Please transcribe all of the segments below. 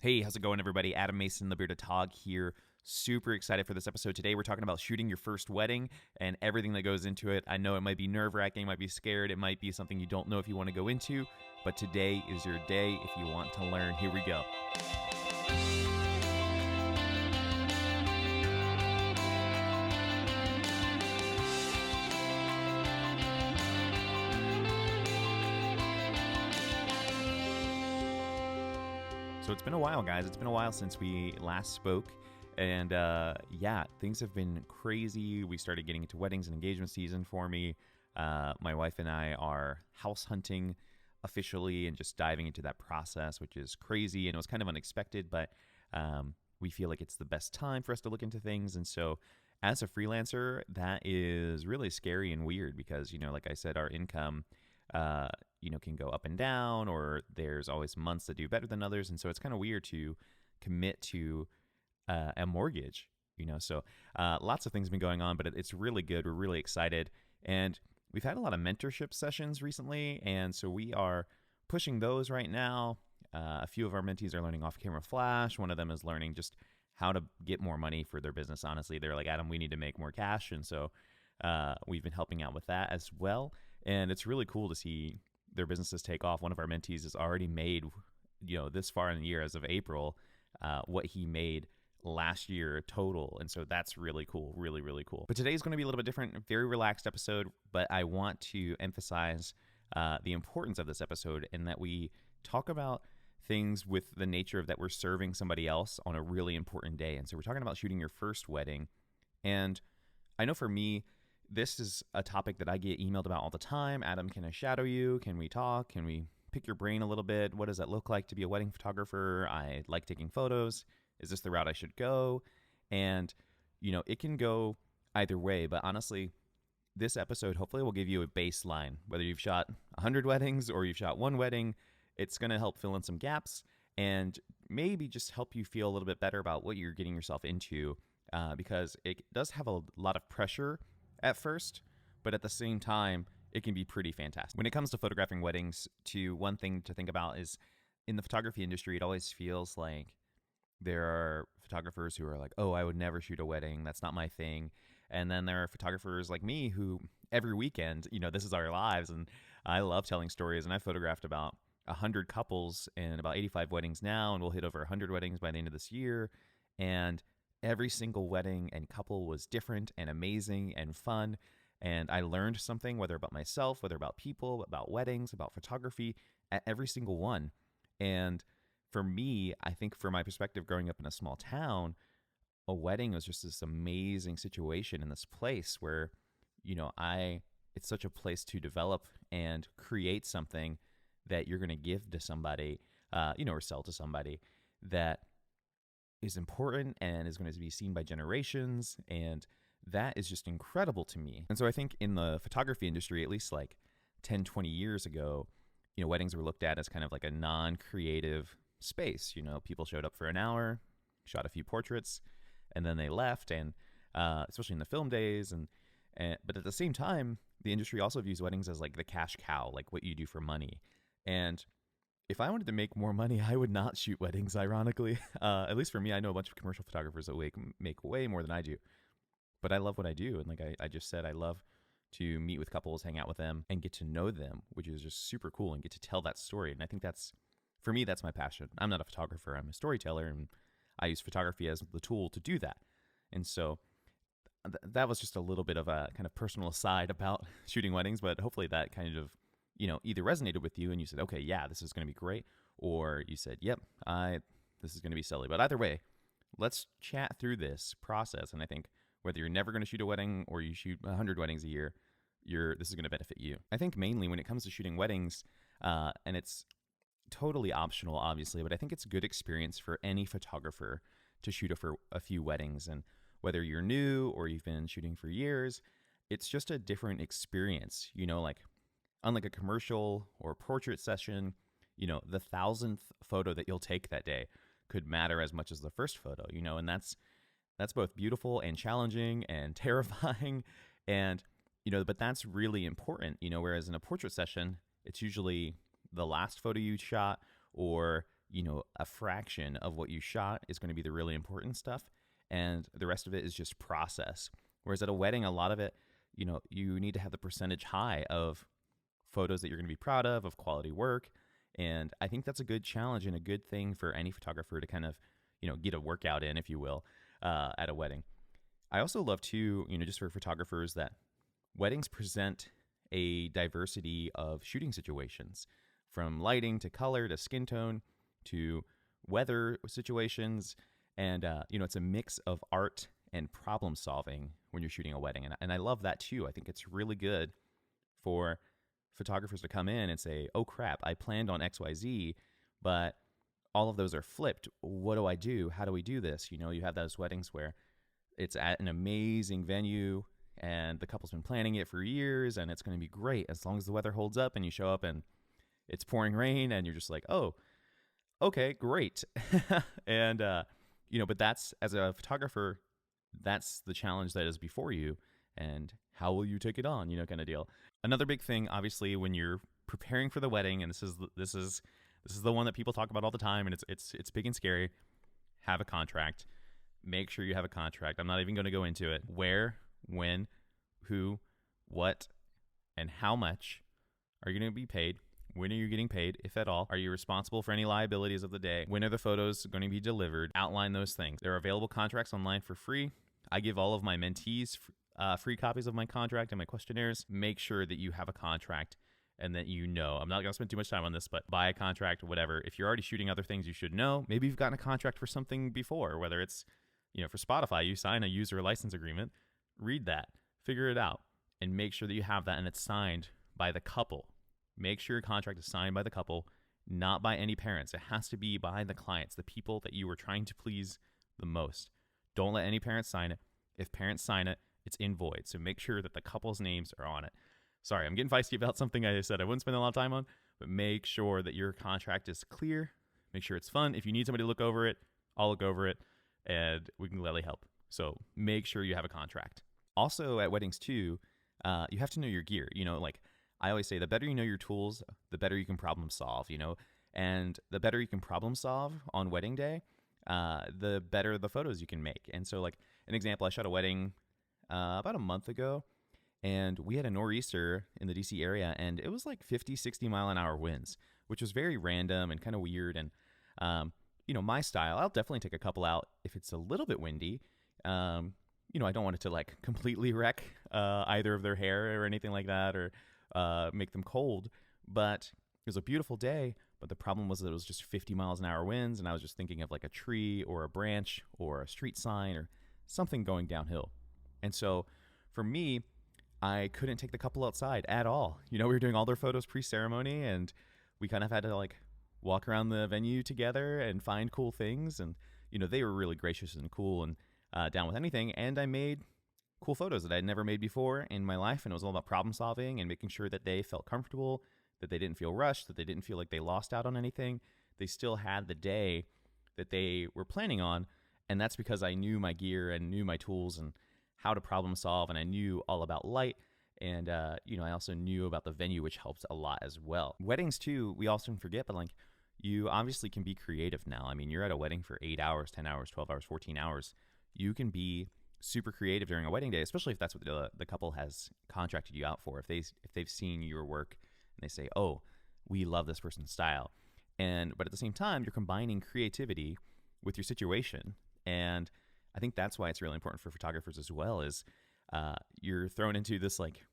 Hey, how's it going, everybody? Adam Mason, the Bearded Tog here. Super excited for this episode. Today, we're talking about shooting your first wedding and everything that goes into it. I know it might be nerve-wracking, might be scared, it might be something you don't know if you want to go into, but today is your day if you want to learn. Here we go. So it's been a while, guys. It's been a while since we last spoke. And things have been crazy. We started getting into weddings and engagement season for me. My wife and I are house hunting officially and just diving into that process, which is crazy. And it was kind of unexpected, but we feel like it's the best time for us to look into things. And so as a freelancer, that is really scary and weird because, like I said, our income can go up and down, or there's always months that do better than others. And so it's kind of weird to commit to a mortgage, So lots of things have been going on, but it's really good. We're really excited. And we've had a lot of mentorship sessions recently. And so we are pushing those right now. A few of our mentees are learning off-camera flash. One of them is learning just how to get more money for their business. Honestly, they're like, Adam, we need to make more cash. And so we've been helping out with that as well. And it's really cool to see their businesses take off. One of our mentees has already made, this far in the year as of April, what he made last year total. And so that's really cool, really, really cool. But today's going to be a little bit different, very relaxed episode, but I want to emphasize the importance of this episode in that we talk about things with the nature of that we're serving somebody else on a really important day. And so we're talking about shooting your first wedding. And I know for me, this is a topic that I get emailed about all the time. Adam, can I shadow you? Can we talk? Can we pick your brain a little bit? What does that look like to be a wedding photographer? I like taking photos. Is this the route I should go? And, it can go either way. But honestly, this episode hopefully will give you a baseline. Whether you've shot 100 weddings or you've shot one wedding, it's going to help fill in some gaps and maybe just help you feel a little bit better about what you're getting yourself into because it does have a lot of pressure at first, but at the same time, it can be pretty fantastic. When it comes to photographing weddings, one thing to think about is in the photography industry, it always feels like there are photographers who are like, oh, I would never shoot a wedding. That's not my thing. And then there are photographers like me who every weekend, this is our lives. And I love telling stories. And I photographed about 100 couples and about 85 weddings now. And we'll hit over 100 weddings by the end of this year. And every single wedding and couple was different and amazing and fun. And I learned something, whether about myself, whether about people, about weddings, about photography, at every single one. And for me, I think from my perspective, growing up in a small town, a wedding was just this amazing situation in this place where, it's such a place to develop and create something that you're going to give to somebody, or sell to somebody that is important and is going to be seen by generations. And that is just incredible to me. And so I think in the photography industry, at least like 10, 20 years ago, weddings were looked at as kind of like a non-creative space. People showed up for an hour, shot a few portraits, and then they left. And especially in the film days. But at the same time, the industry also views weddings as like the cash cow, like what you do for money. And if I wanted to make more money, I would not shoot weddings, ironically. At least for me, I know a bunch of commercial photographers that make way more than I do. But I love what I do. And like I just said, I love to meet with couples, hang out with them, and get to know them, which is just super cool, and get to tell that story. And I think for me, that's my passion. I'm not a photographer. I'm a storyteller, and I use photography as the tool to do that. And so that was just a little bit of a kind of personal aside about shooting weddings, but hopefully that kind of either resonated with you and you said, okay, yeah, this is going to be great. Or you said, yep, this is going to be silly. But either way, let's chat through this process. And I think whether you're never going to shoot a wedding or you shoot 100 weddings a year, this is going to benefit you. I think mainly when it comes to shooting weddings, and it's totally optional, obviously, but I think it's a good experience for any photographer to shoot for a few weddings. And whether you're new or you've been shooting for years, it's just a different experience, like unlike a commercial or portrait session, the 1,000th photo that you'll take that day could matter as much as the first photo, and that's both beautiful and challenging and terrifying. And, but that's really important, whereas in a portrait session, it's usually the last photo you shot or, a fraction of what you shot is going to be the really important stuff, and the rest of it is just process. Whereas at a wedding, a lot of it, you need to have the percentage high of photos that you're going to be proud of quality work. And I think that's a good challenge and a good thing for any photographer to kind of, get a workout in, if you will, at a wedding. I also love too, just for photographers, that weddings present a diversity of shooting situations, from lighting to color to skin tone to weather situations. And, it's a mix of art and problem solving when you're shooting a wedding. And I love that too. I think it's really good for photographers to come in and say, oh crap, I planned on XYZ, but all of those are flipped. What do I do? How do we do this? You have those weddings where it's at an amazing venue and the couple's been planning it for years and it's going to be great as long as the weather holds up, and you show up and it's pouring rain and you're just like, oh, okay, great. And, but that's, as a photographer, that's the challenge that is before you, and how will you take it on, kind of deal. Another big thing, obviously, when you're preparing for the wedding, and this is the one that people talk about all the time, and it's big and scary. Have a contract. Make sure you have a contract. I'm not even going to go into it. Where, when, who, what, and how much are you going to be paid? When are you getting paid, if at all? Are you responsible for any liabilities of the day? When are the photos going to be delivered? Outline those things. There are available contracts online for free. I give all of my mentees free copies of my contract and my questionnaires. Make sure that you have a contract and that I'm not going to spend too much time on this, but buy a contract, whatever. If you're already shooting other things, you should know. Maybe you've gotten a contract for something before, whether it's, for Spotify, you sign a user license agreement. Read that, figure it out, and make sure that you have that and it's signed by the couple. Make sure your contract is signed by the couple, not by any parents. It has to be by the clients, the people that you were trying to please the most. Don't let any parents sign it. If parents sign it, it's in void. So make sure that the couple's names are on it. Sorry, I'm getting feisty about something I said I wouldn't spend a lot of time on, but make sure that your contract is clear. Make sure it's fun. If you need somebody to look over it, I'll look over it, and we can gladly help. So make sure you have a contract. Also, at weddings too, you have to know your gear. Like I always say, the better you know your tools, the better you can problem solve, and the better you can problem solve on wedding day, the better the photos you can make. And so, like an example, I shot a wedding about a month ago, and we had a nor'easter in the DC area, and it was like 50, 60 mile an hour winds, which was very random and kind of weird. And, my style, I'll definitely take a couple out if it's a little bit windy. I don't want it to like completely wreck either of their hair or anything like that, or make them cold. But it was a beautiful day. But the problem was that it was just 50 miles an hour winds, and I was just thinking of like a tree or a branch or a street sign or something going downhill. And so for me, I couldn't take the couple outside at all. We were doing all their photos pre-ceremony, and we kind of had to like walk around the venue together and find cool things. And, they were really gracious and cool and down with anything. And I made cool photos that I'd never made before in my life. And it was all about problem solving and making sure that they felt comfortable, that they didn't feel rushed, that they didn't feel like they lost out on anything. They still had the day that they were planning on. And that's because I knew my gear and knew my tools and how to problem solve. And I knew all about light. And, I also knew about the venue, which helped a lot as well. Weddings too, we often forget, but like you obviously can be creative now. I mean, you're at a wedding for 8 hours, 10 hours, 12 hours, 14 hours. You can be super creative during a wedding day, especially if that's what the couple has contracted you out for. If they've seen your work and they say, oh, we love this person's style. But at the same time, you're combining creativity with your situation. And I think that's why it's really important for photographers as well, is you're thrown into this like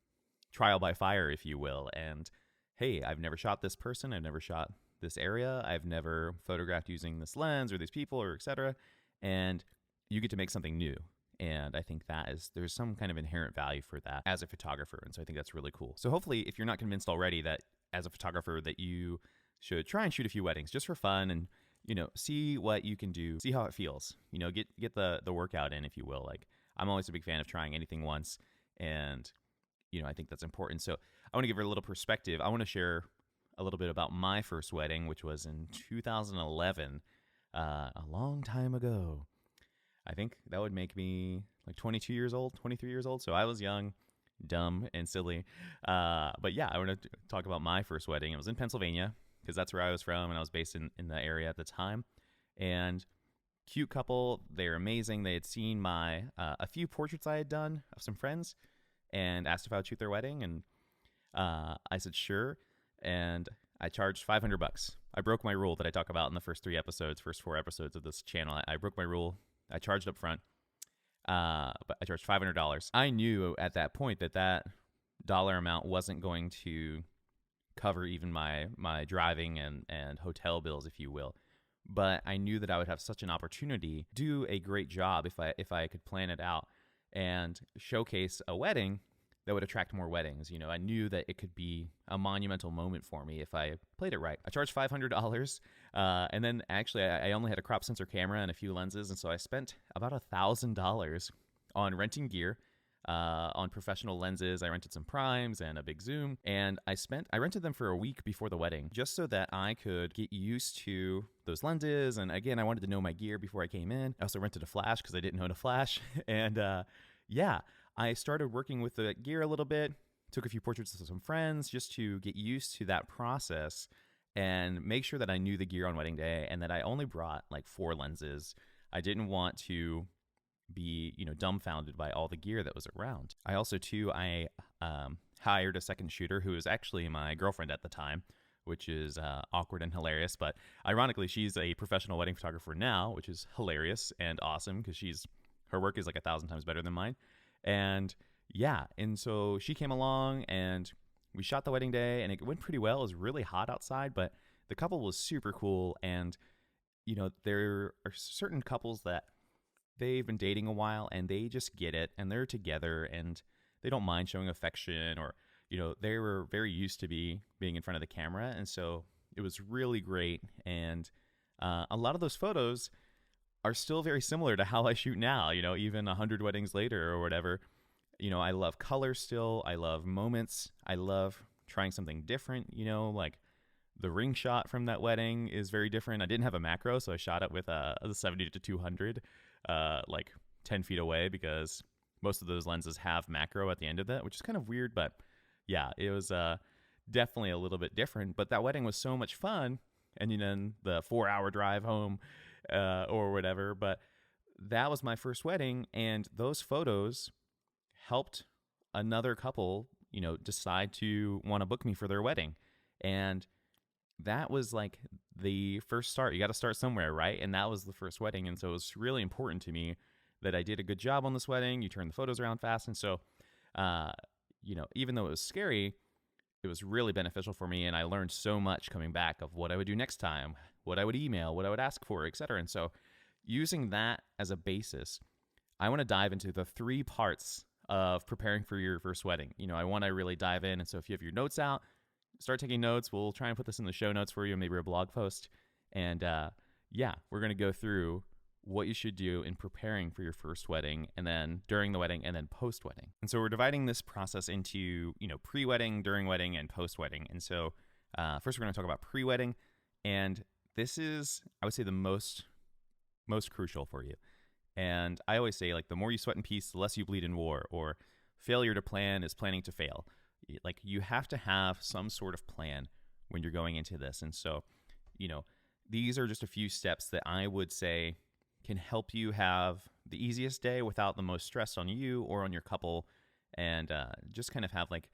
trial by fire, if you will. And hey, I've never shot this person. I've never shot this area. I've never photographed using this lens or these people or et cetera. And you get to make something new. And I think there's some kind of inherent value for that as a photographer. And so I think that's really cool. So hopefully, if you're not convinced already that as a photographer that you should try and shoot a few weddings just for fun and, see what you can do, see how it feels, get the workout in, if you will. Like I'm always a big fan of trying anything once. And, I think that's important. So I want to give her a little perspective. I want to share a little bit about my first wedding, which was in 2011, a long time ago. I think that would make me like 22 years old, 23 years old. So I was young, dumb, and silly. But yeah, I want to talk about my first wedding. It was in Pennsylvania, because that's where I was from, and I was based in the area at the time. And cute couple, they're amazing. They had seen my a few portraits I had done of some friends and asked if I would shoot their wedding, and I said sure, and I charged $500. I broke my rule that I talk about in the first 4 episodes of this channel. I broke my rule. I charged up front, but I charged $500. I knew at that point that dollar amount wasn't going to cover even my driving and hotel bills, if you will. But I knew that I would have such an opportunity, do a great job if I could plan it out and showcase a wedding that would attract more weddings. I knew that it could be a monumental moment for me if I played it right. I charged $500, and then actually I only had a crop sensor camera and a few lenses, and so I spent about $1,000 on renting gear, on professional lenses. I rented some primes and a big zoom, and I rented them for a week before the wedding just so that I could get used to those lenses. And again, I wanted to know my gear before I came in. I also rented a flash because I didn't own a flash. And I started working with the gear a little bit, took a few portraits of some friends just to get used to that process and make sure that I knew the gear on wedding day and that I only brought like 4 lenses. I didn't want to be, dumbfounded by all the gear that was around. I also, too, hired a second shooter who was actually my girlfriend at the time, which is awkward and hilarious. But ironically, she's a professional wedding photographer now, which is hilarious and awesome because her work is like 1,000 times better than mine. And so she came along and we shot the wedding day, and it went pretty well. It was really hot outside, but the couple was super cool. And, there are certain couples that they've been dating a while and they just get it and they're together and they don't mind showing affection, or, they were very used to being in front of the camera. And so it was really great. And a lot of those photos are still very similar to how I shoot now, even 100 weddings later or whatever. I love color still. I love moments. I love trying something different, like the ring shot from that wedding is very different. I didn't have a macro, so I shot it with a 70 to 200, like 10 feet away, because most of those lenses have macro at the end of it, which is kind of weird. But yeah, it was definitely a little bit different. But that wedding was so much fun. And then the 4-hour drive home or whatever. But that was my first wedding. And those photos helped another couple, decide to want to book me for their wedding. And that was like the first start. You got to start somewhere, right? And that was the first wedding. And so it was really important to me that I did a good job on this wedding. You turn the photos around fast. And so, even though it was scary, it was really beneficial for me. And I learned so much coming back of what I would do next time, what I would email, what I would ask for, etc. And so using that as a basis, I want to dive into the 3 parts of preparing for your first wedding. I want to really dive in. And so if you have your notes out, start taking notes. We'll try and put this in the show notes for you, maybe a blog post. And we're going to go through what you should do in preparing for your first wedding, and then during the wedding, and then post-wedding. And so we're dividing this process into, pre-wedding, during wedding, and post-wedding. And so first we're going to talk about pre-wedding. And this is, I would say, the most crucial for you. And I always say, like, the more you sweat in peace, the less you bleed in war, or failure to plan is planning to fail. Like, you have to have some sort of plan when you're going into this. And so, these are just a few steps that I would say can help you have the easiest day without the most stress on you or on your couple, and just kind of have like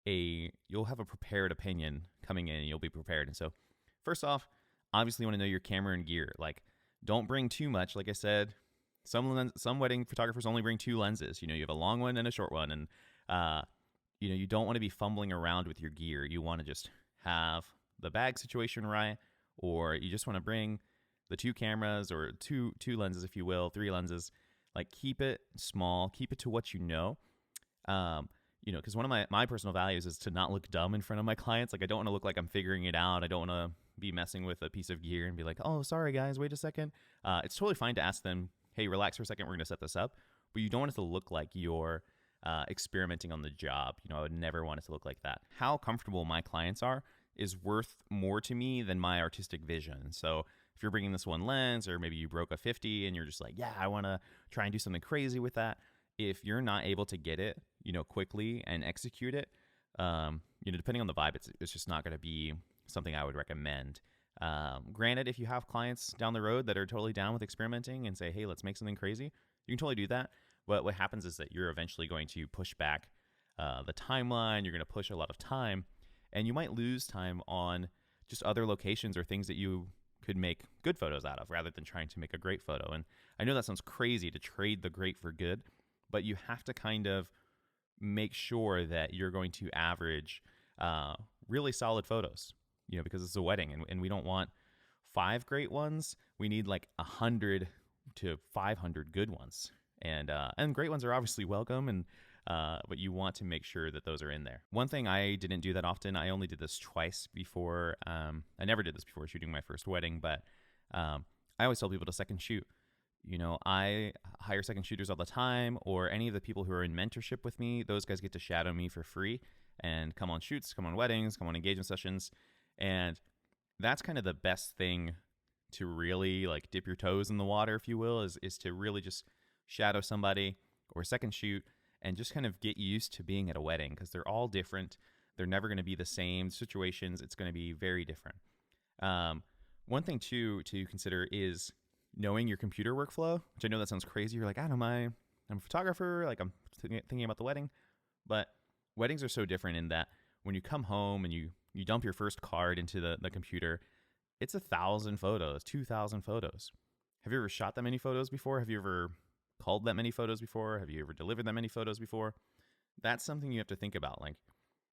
you'll have a prepared opinion coming in, and you'll be prepared. And so first off, obviously you want to know your camera and gear. Like, don't bring too much. Like I said, some wedding photographers only bring 2 lenses. You have a long one and a short one, and you don't want to be fumbling around with your gear. You want to just have the bag situation right, or you just want to bring the 2 cameras, or two lenses, if you will, 3 lenses. Like, keep it small, keep it to what because one of my personal values is to not look dumb in front of my clients. Like, I don't want to look like I'm figuring it out. I don't want to be messing with a piece of gear and be like, oh, sorry guys, wait a second. It's totally fine to ask them, hey, relax for a second, we're going to set this up. But you don't want it to look like you're experimenting on the job. I would never want it to look like that. How comfortable my clients are is worth more to me than my artistic vision. So if you're bringing this one lens, or maybe you broke a 50 and you're just like, yeah, I want to try and do something crazy with that. If you're not able to get it, quickly and execute it, depending on the vibe, it's just not going to be something I would recommend. Granted, if you have clients down the road that are totally down with experimenting and say, hey, let's make something crazy, you can totally do that. But what happens is that you're eventually going to push back the timeline. You're going to push a lot of time, and you might lose time on just other locations or things that you could make good photos out of rather than trying to make a great photo. And I know that sounds crazy to trade the great for good, but you have to kind of make sure that you're going to average really solid photos, because it's a wedding, and we don't want 5 great ones. We need like 100 to 500 good ones. And great ones are obviously welcome, and but you want to make sure that those are in there. One thing I didn't do that often, I only did this twice before. I never did this before shooting my first wedding, but I always tell people to second shoot. I hire second shooters all the time, or any of the people who are in mentorship with me. Those guys get to shadow me for free and come on shoots, come on weddings, come on engagement sessions. And that's kind of the best thing to really like dip your toes in the water, if you will, is to really just shadow somebody or second shoot and just kind of get used to being at a wedding, because they're all different. They're never going to be the same situations. It's going to be very different. One thing too to consider is knowing your computer workflow, which I know that sounds crazy. You're like, I'm a photographer, like I'm thinking about the wedding. But weddings are so different in that when you come home and you dump your first card into the computer, it's 1,000 photos, 2,000 photos. Have you ever shot that many photos before? Have you ever called that many photos before? Have you ever delivered that many photos before? That's something you have to think about. Like,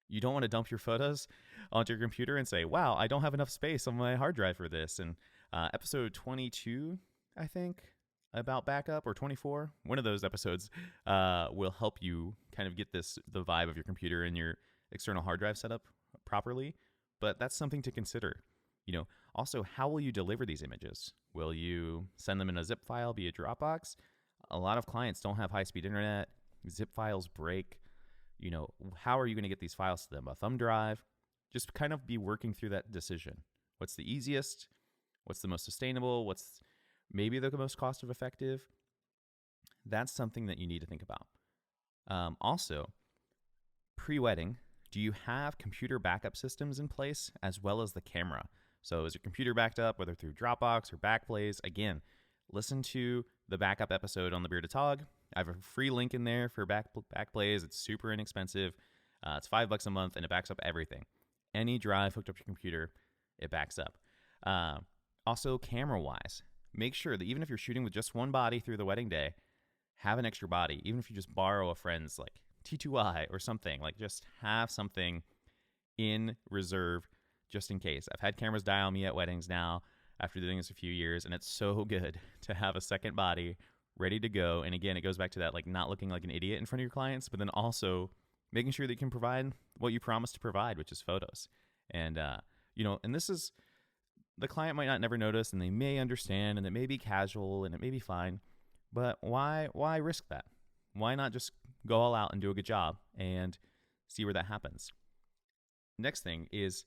you don't want to dump your photos onto your computer and say, wow, I don't have enough space on my hard drive for this. And episode 22, I think, about backup, or 24, one of those episodes will help you kind of get the vibe of your computer and your external hard drive set up properly. But that's something to consider. Also, how will you deliver these images? Will you send them in a zip file via Dropbox? A lot of clients don't have high-speed internet. Zip files break. How are you going to get these files to them? A thumb drive? Just kind of be working through that decision. What's the easiest? What's the most sustainable? What's maybe the most cost-effective? That's something that you need to think about. Also, pre-wedding, do you have computer backup systems in place as well as the camera? So is your computer backed up, whether through Dropbox or Backblaze? Again, listen to the backup episode on the Bearded Tog. I have a free link in there for Backblaze. It's super inexpensive. It's $5 a month, and it backs up everything. Any drive hooked up to your computer, it backs up. Also, camera-wise, make sure that even if you're shooting with just one body through the wedding day, have an extra body. Even if you just borrow a friend's like T2i or something, like just have something in reserve just in case. I've had cameras die on me at weddings now after doing this a few years, and it's so good to have a second body ready to go. And again, it goes back to that, like, not looking like an idiot in front of your clients, but then also making sure that you can provide what you promised to provide, which is photos. And, and this is, the client might not never notice, and they may understand, and it may be casual, and it may be fine, but why risk that? Why not just go all out and do a good job and see where that happens? Next thing is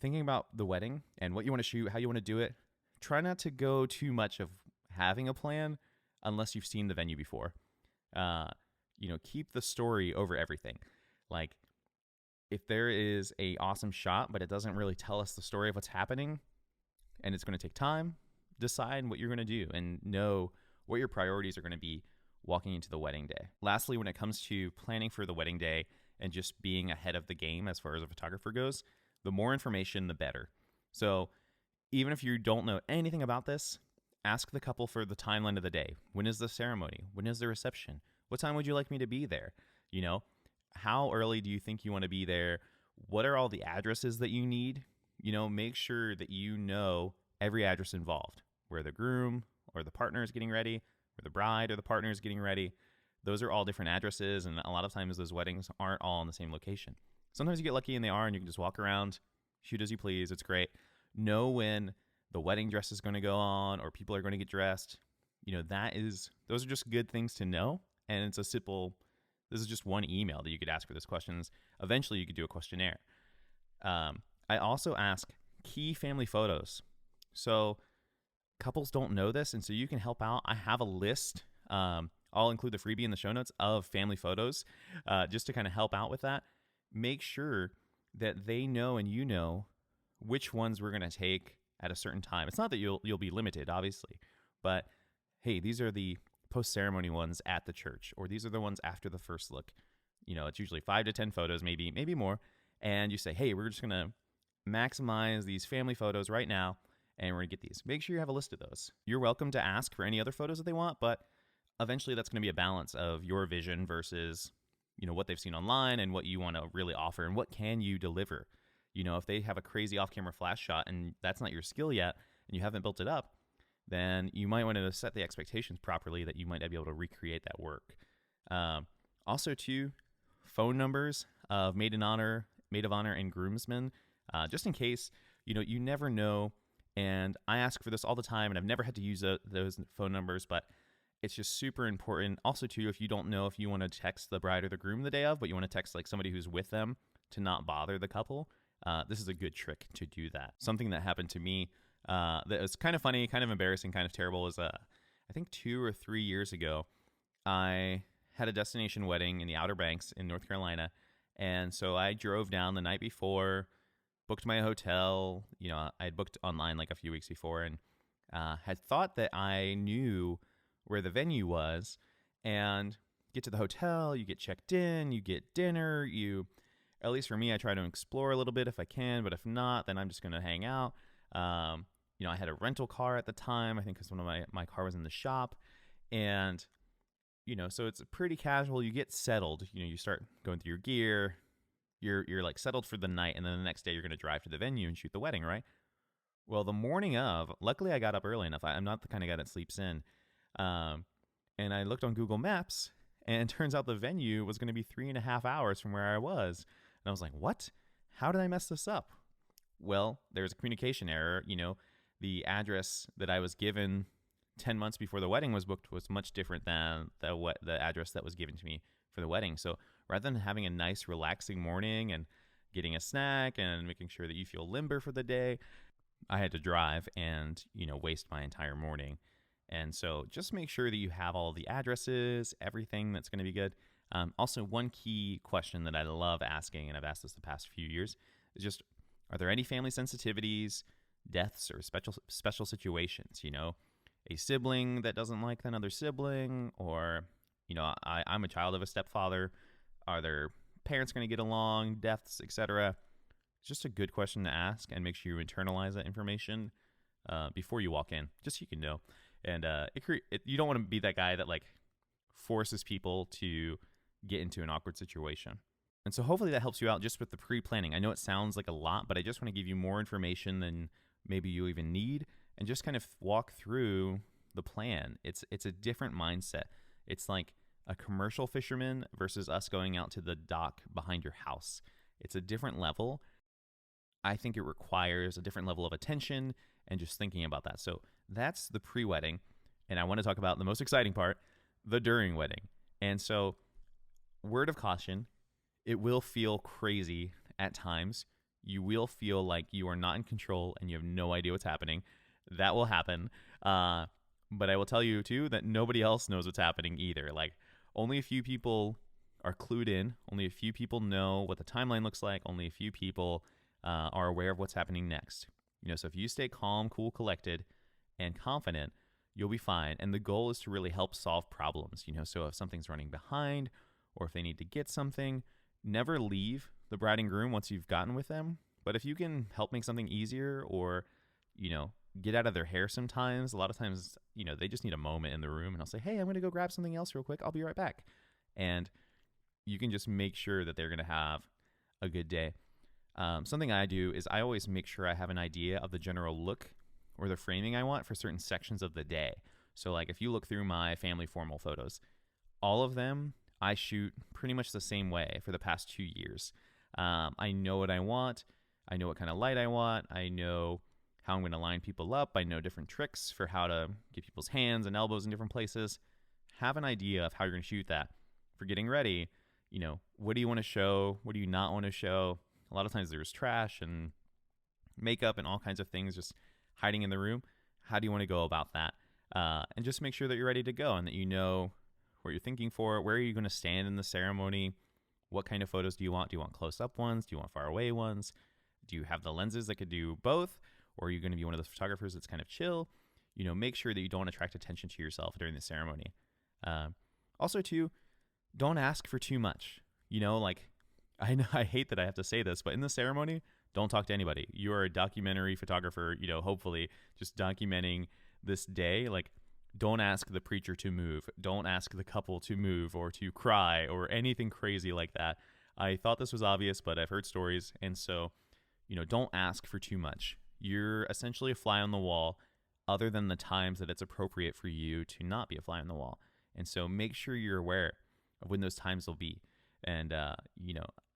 thinking about the wedding and what you want to shoot, how you want to do it. Try not to go too much of having a plan unless you've seen the venue before. Keep the story over everything. Like, if there is a awesome shot, but it doesn't really tell us the story of what's happening, and it's going to take time, decide what you're going to do and know what your priorities are going to be walking into the wedding day. Lastly, when it comes to planning for the wedding day and just being ahead of the game as far as a photographer goes, the more information, the better. So even if you don't know anything about this, ask the couple for the timeline of the day. When is the ceremony? When is the reception? What time would you like me to be there? How early do you think you want to be there? What are all the addresses that you need? Make sure that you know every address involved, where the groom or the partner is getting ready, where the bride or the partner is getting ready. Those are all different addresses, and a lot of times those weddings aren't all in the same location. Sometimes you get lucky and they are, and you can just walk around, shoot as you please. It's great. Know when the wedding dress is going to go on or people are going to get dressed. Those are just good things to know. And it's this is just one email that you could ask for those questions. Eventually you could do a questionnaire. I also ask key family photos. So couples don't know this, and so you can help out. I have a list. I'll include the freebie in the show notes of family photos just to kind of help out with that. Make sure that they know and you know which ones we're going to take at a certain time. It's not that you'll be limited, obviously, but hey, these are the post-ceremony ones at the church, or these are the ones after the first look. It's usually 5 to 10 photos, maybe more. And you say, hey, we're just going to maximize these family photos right now, and we're going to get these. Make sure you have a list of those. You're welcome to ask for any other photos that they want, but eventually that's going to be a balance of your vision versus, what they've seen online and what you want to really offer and what can you deliver. If they have a crazy off-camera flash shot and that's not your skill yet and you haven't built it up, then you might want to set the expectations properly that you might not be able to recreate that work. Also, too, phone numbers of maid of honor, and groomsmen, just in case, you never know. And I ask for this all the time, and I've never had to use those phone numbers, but it's just super important. Also, too, if you don't know if you want to text the bride or the groom the day of, but you want to text like somebody who's with them to not bother the couple, this is a good trick to do that. Something that happened to me that was kind of funny, kind of embarrassing, kind of terrible is I think 2 or 3 years ago, I had a destination wedding in the Outer Banks in North Carolina. And so I drove down the night before, booked my hotel. I had booked online like a few weeks before and had thought that I knew where the venue was. And get to the hotel, you get checked in, you get dinner, at least for me, I try to explore a little bit if I can, but if not, then I'm just going to hang out. I had a rental car at the time, I think because one of my car was in the shop. And, so it's pretty casual. You get settled. You start going through your gear. You're like settled for the night, and then the next day you're going to drive to the venue and shoot the wedding, right? Well, the morning of, luckily I got up early enough. I'm not the kind of guy that sleeps in. And I looked on Google Maps, and it turns out the venue was going to be 3.5 hours from where I was. And I was like, what? How did I mess this up? Well, there's a communication error. The address that I was given 10 months before the wedding was booked was much different than the address that was given to me for the wedding. So rather than having a nice, relaxing morning and getting a snack and making sure that you feel limber for the day, I had to drive and, waste my entire morning. And so just make sure that you have all the addresses, everything that's going to be good. Also, one key question that I love asking, and I've asked this the past few years, is just, are there any family sensitivities, deaths, or special situations? A sibling that doesn't like another sibling, or, I'm a child of a stepfather. Are their parents going to get along, deaths, etc.? It's just a good question to ask, and make sure you internalize that information before you walk in, just so you can know. And you don't want to be that guy that like forces people to get into an awkward situation. And so hopefully that helps you out just with the pre-planning. I know it sounds like a lot, but I just want to give you more information than maybe you even need, and just kind of walk through the plan. It's a different mindset. It's like a commercial fisherman versus us going out to the dock behind your house. It's a different level. I think it requires a different level of attention and just thinking about that. So that's the pre-wedding. And I want to talk about the most exciting part, the during wedding. And so, word of caution, it will feel crazy at times. You will feel like you are not in control and you have no idea what's happening. That will happen. But I will tell you, too, that nobody else knows what's happening either. Like, only a few people are clued in. Only a few people know what the timeline looks like. Only a few people are aware of what's happening next. So if you stay calm, cool, collected, and confident, you'll be fine. And the goal is to really help solve problems. So if something's running behind or if they need to get something, never leave the bride and groom once you've gotten with them. But if you can help make something easier or, get out of their hair sometimes, a lot of times, they just need a moment in the room, and I'll say, hey, I'm going to go grab something else real quick. I'll be right back. And you can just make sure that they're going to have a good day. Something I do is I always make sure I have an idea of the general look or the framing I want for certain sections of the day. So like if you look through my family formal photos, all of them I shoot pretty much the same way for the past 2 years. I know what I want. I know what kind of light I want. I know how I'm going to line people up. I know different tricks for how to get people's hands and elbows in different places. Have an idea of how you're going to shoot that. For getting ready, what do you want to show? What do you not want to show? A lot of times there's trash and makeup and all kinds of things just hiding in the room. How do you want to go about that? And just make sure that you're ready to go and that you know what you're thinking for. Where are you going to stand in the ceremony? What kind of photos do you want? Do you want close-up ones? Do you want far away ones? Do you have the lenses that could do both? Or are you going to be one of those photographers that's kind of chill? Make sure that you don't attract attention to yourself during the ceremony. Also, too, don't ask for too much. I know I hate that I have to say this, but in the ceremony, don't talk to anybody. You are a documentary photographer, hopefully just documenting this day. Don't ask the preacher to move. Don't ask the couple to move or to cry or anything crazy like that. I thought this was obvious, but I've heard stories. And so, don't ask for too much. You're essentially a fly on the wall other than the times that it's appropriate for you to not be a fly on the wall. And so make sure you're aware of when those times will be. And,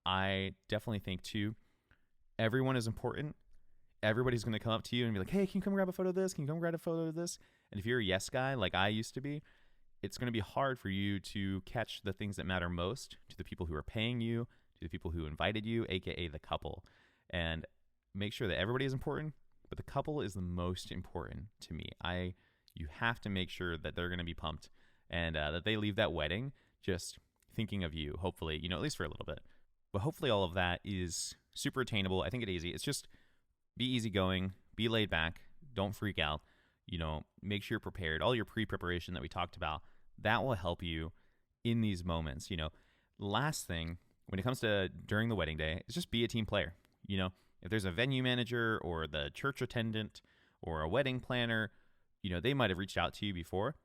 I definitely think, too, everyone is important. Everybody's going to come up to you and be like, hey, can you come grab a photo of this? Can you come grab a photo of this? And if you're a yes guy like I used to be, it's going to be hard for you to catch the things that matter most to the people who are paying you, to the people who invited you, aka the couple. And make sure that everybody is important, but the couple is the most important to me. You have to make sure that they're going to be pumped and that they leave that wedding just thinking of you, hopefully, at least for a little bit. But hopefully all of that is super attainable. I think it's easy. It's just be easygoing, be laid back, don't freak out, make sure you're prepared. All your pre-preparation that we talked about, that will help you in these moments. Last thing, when it comes to during the wedding day, is just be a team player. If there's a venue manager or the church attendant or a wedding planner, they might have reached out to you before.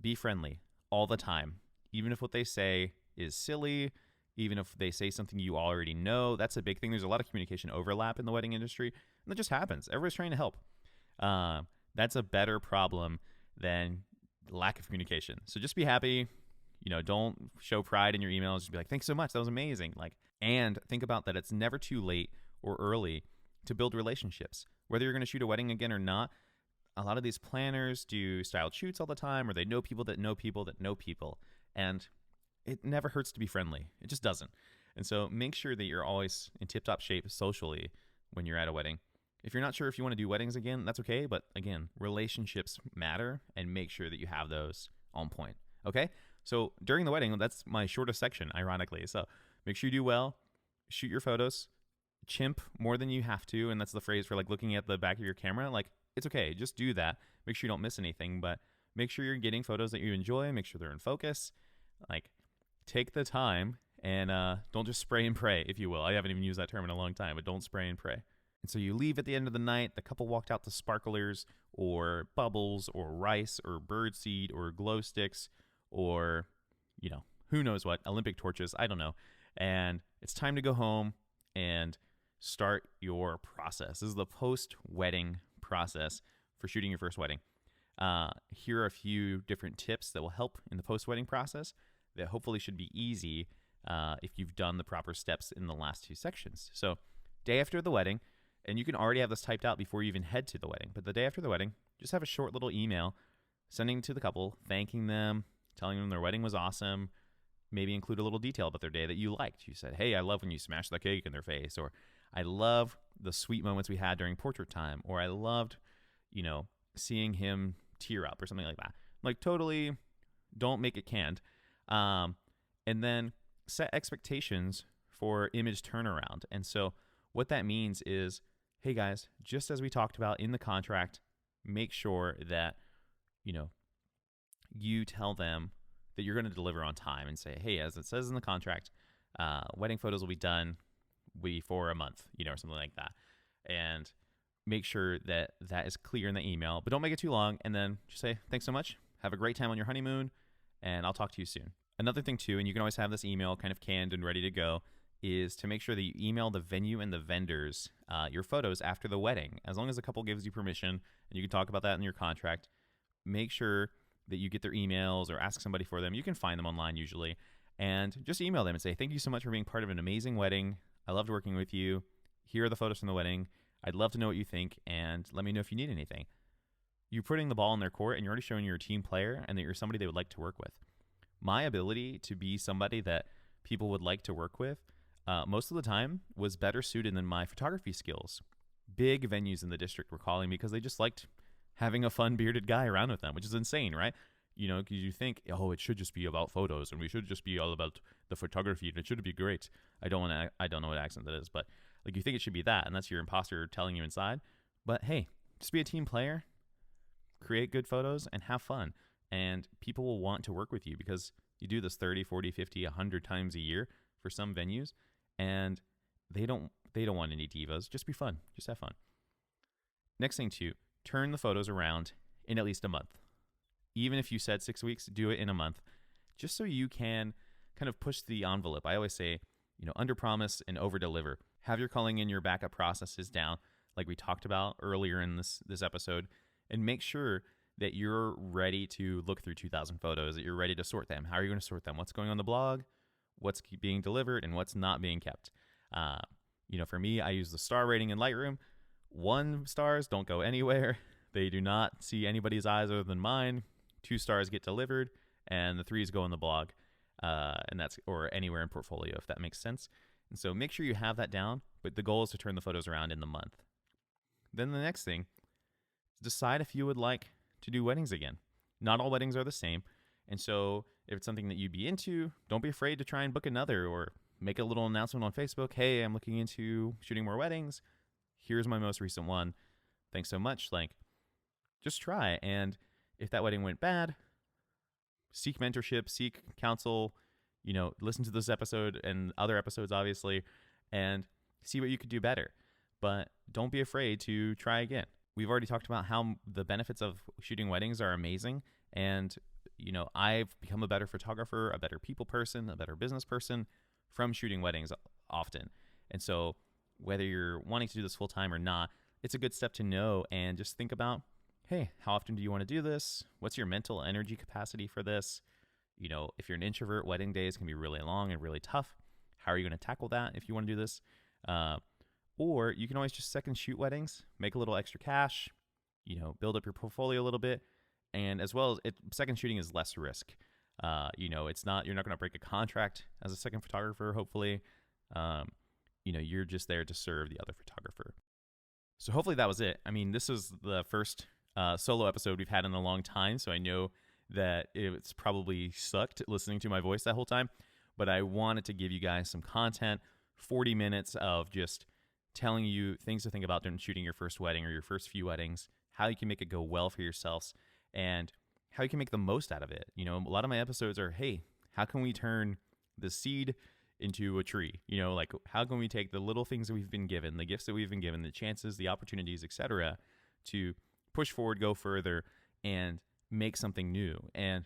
Be friendly all the time. Even if what they say is silly, even if they say something you already know, that's a big thing. There's a lot of communication overlap in the wedding industry, and that just happens. Everybody's trying to help. That's a better problem than lack of communication. So just be happy. Don't show pride in your emails. Just be like, thanks so much. That was amazing. And think about that. It's never too late or early to build relationships. Whether you're going to shoot a wedding again or not, a lot of these planners do styled shoots all the time, or they know people that know people that know people. And it never hurts to be friendly. It just doesn't. And so make sure that you're always in tip-top shape socially when you're at a wedding. If you're not sure if you want to do weddings again, that's okay. But again, relationships matter, and make sure that you have those on point. Okay? So during the wedding, that's my shortest section, ironically. So make sure you do well. Shoot your photos. Chimp more than you have to. And that's the phrase for looking at the back of your camera. It's okay. Just do that. Make sure you don't miss anything. But make sure you're getting photos that you enjoy. Make sure they're in focus. Take the time and don't just spray and pray, if you will. I haven't even used that term in a long time, but don't spray and pray. And so you leave at the end of the night. The couple walked out to sparklers or bubbles or rice or birdseed or glow sticks or, who knows what, Olympic torches. I don't know. And it's time to go home and start your process. This is the post-wedding process for shooting your first wedding. Here are a few different tips that will help in the post-wedding process that hopefully should be easy if you've done the proper steps in the last two sections. So day after the wedding, and you can already have this typed out before you even head to the wedding, but the day after the wedding, just have a short little email sending to the couple, thanking them, telling them their wedding was awesome, maybe include a little detail about their day that you liked. You said, hey, I love when you smash the cake in their face, or I love the sweet moments we had during portrait time, or I loved, seeing him tear up or something like that. Totally don't make it canned. And then set expectations for image turnaround. And so what that means is, hey guys, just as we talked about in the contract, make sure that, you tell them that you're going to deliver on time and say, hey, as it says in the contract, wedding photos will be done before a month, or something like that. And make sure that that is clear in the email, but don't make it too long. And then just say, thanks so much. Have a great time on your honeymoon, and I'll talk to you soon. Another thing too, and you can always have this email kind of canned and ready to go, is to make sure that you email the venue and the vendors your photos after the wedding. As long as the couple gives you permission, and you can talk about that in your contract, make sure that you get their emails or ask somebody for them. You can find them online usually, and just email them and say, thank you so much for being part of an amazing wedding. I loved working with you. Here are the photos from the wedding. I'd love to know what you think, and let me know if you need anything. You're putting the ball in their court, and you're already showing you're a team player and that you're somebody they would like to work with. My ability to be somebody that people would like to work with most of the time was better suited than my photography skills. Big venues in the district were calling me because they just liked having a fun bearded guy around with them, which is insane, right? Because you think, oh, it should just be about photos and we should just be all about the photography and it should be great. I don't know what accent that is, but Like, you think it should be that, and that's your imposter telling you inside. But hey, just be a team player, create good photos, and have fun. And people will want to work with you because you do this 30, 40, 50, 100 times a year for some venues, and they don't want any divas. Just be fun. Just have fun. Next thing too, turn the photos around in at least a month. Even if you said 6 weeks, do it in a month, just so you can kind of push the envelope. I always say, under promise and over deliver. Have your culling and your backup processes down, like we talked about earlier in this episode, and make sure that you're ready to look through 2,000 photos, that you're ready to sort them. How are you going to sort them? What's going on the blog? What's being delivered and what's not being kept? For me, I use the star rating in Lightroom. 1 stars don't go anywhere. They do not see anybody's eyes other than mine. 2 stars get delivered, and the 3s go in the blog, and that's or anywhere in portfolio, if that makes sense. And so make sure you have that down, but the goal is to turn the photos around in the month. Then the next thing, decide if you would like to do weddings again. Not all weddings are the same, and so if it's something that you'd be into, don't be afraid to try and book another or make a little announcement on Facebook. Hey, I'm looking into shooting more weddings. Here's my most recent one. Thanks so much. Just try. And if that wedding went bad, seek mentorship, seek counsel, listen to this episode and other episodes, obviously, and see what you could do better. But don't be afraid to try again. We've already talked about how the benefits of shooting weddings are amazing. And, I've become a better photographer, a better people person, a better business person from shooting weddings often. And so whether you're wanting to do this full time or not, it's a good step to know and just think about, hey, how often do you want to do this? What's your mental energy capacity for this? If you're an introvert, wedding days can be really long and really tough. How are you going to tackle that if you want to do this? Or you can always just second shoot weddings, make a little extra cash, build up your portfolio a little bit. And as well as second shooting is less risk. It's not, you're not going to break a contract as a second photographer, hopefully. You're just there to serve the other photographer. So hopefully that was it. I mean, this is the first solo episode we've had in a long time, so I know that it's probably sucked listening to my voice that whole time, but I wanted to give you guys some content, 40 minutes of just telling you things to think about during shooting your first wedding or your first few weddings, how you can make it go well for yourselves, and how you can make the most out of it. A lot of my episodes are, hey, how can we turn the seed into a tree? How can we take the little things that we've been given, the gifts that we've been given, the chances, the opportunities, etc., to push forward, go further, and make something new. And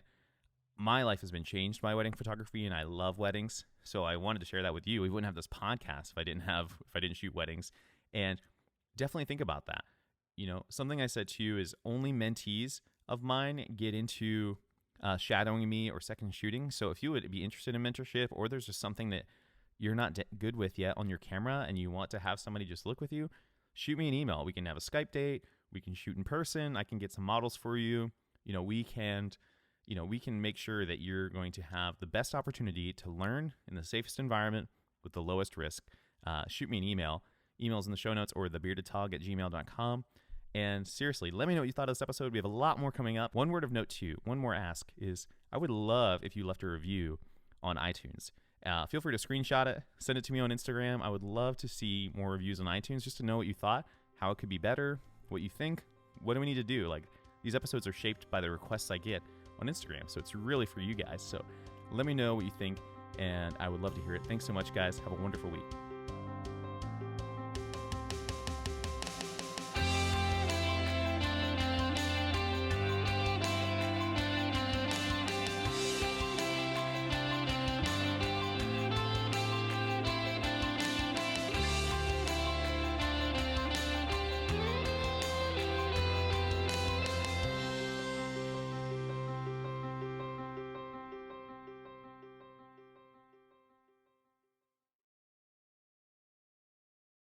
my life has been changed by wedding photography, and I love weddings. So I wanted to share that with you. We wouldn't have this podcast if I didn't shoot weddings. And definitely think about that. Something I said to you is only mentees of mine get into shadowing me or second shooting. So if you would be interested in mentorship, or there's just something that you're not good with yet on your camera and you want to have somebody just look with you, shoot me an email. We can have a Skype date. We can shoot in person. I can get some models for you. We can make sure that you're going to have the best opportunity to learn in the safest environment with the lowest risk. Shoot me an email. Email's in the show notes, or thebeardedtog@gmail.com. And seriously, let me know what you thought of this episode. We have a lot more coming up. One word of note too, one more ask is I would love if you left a review on iTunes. Feel free to screenshot it, send it to me on Instagram. I would love to see more reviews on iTunes just to know what you thought, how it could be better, what you think, what do we need to do? These episodes are shaped by the requests I get on Instagram, so it's really for you guys. So let me know what you think, and I would love to hear it. Thanks so much, guys. Have a wonderful week.